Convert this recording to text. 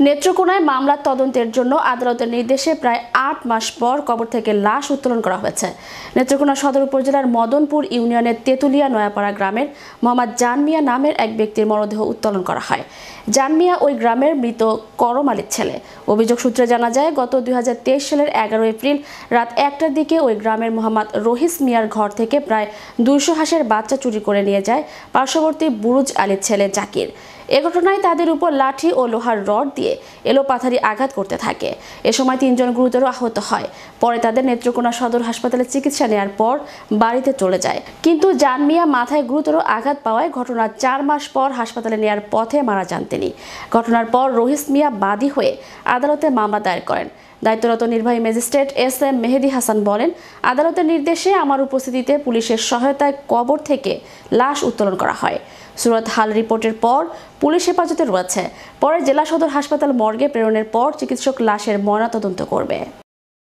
নেত্রকোনায় মামলার তদন্তের জন্য আদালতের নির্দেশে প্রায় ৮ মাস পর কবর থেকে লাশ উত্তোলন করা হয়েছে। নেত্রকোনা সদর উপজেলার মদনপুর ইউনিয়নের তেতুলিয়া নয়াপাড়া গ্রামের মোহাম্মদ জান মিয়া নামের এক ব্যক্তির মরদেহ উত্তোলন করা হয়। জান মিয়া ওই গ্রামের মৃত করম আলীর ছেলে। অভিযোগ সূত্রে জানা যায়, গত ২০২৩ সালের ১১ এপ্রিল রাত ১টার দিকে ওই গ্রামের মোহাম্মদ রহিস মিয়ার ঘর থেকে প্রায় ২০০ হাঁসের বাচ্চা চুরি করে নিয়ে যায় পার্শ্ববর্তী বুরুজ আলীর ছেলে জাকির। এ ঘটনায় তাদের উপর লাঠি ও লোহার রড দিয়ে এলোপাথারি আঘাত করতে থাকে। এ সময় ৩ জন গুরুতর আহত হয়। পরে তাদের নেত্রকোনা সদর হাসপাতালে চিকিৎসা নেওয়ার পর বাড়িতে চলে যায়। কিন্তু জান মিয়া মাথায় গুরুতর আঘাত পাওয়ায় ঘটনার ৪ মাস পর হাসপাতালে নেওয়ার পথে মারা যান তিনি। ঘটনার পর রহিস মিয়া বাদী হয়ে আদালতে মামলা দায়ের করেন। দায়িত্বরত নির্বাহী ম্যাজিস্ট্রেট এস.এম. মেহেদী হাসান বলেন, আদালতের নির্দেশে আমার উপস্থিতিতে পুলিশের সহায়তায় কবর থেকে লাশ উত্তোলন করা হয়। সুরত হাল রিপোর্টের পর পুলিশ হেফাজতে রয়েছে। পরে জেলা সদর হাসপাতাল মর্গে প্রেরণের পর চিকিৎসক লাশের ময়নাতদন্ত করবে।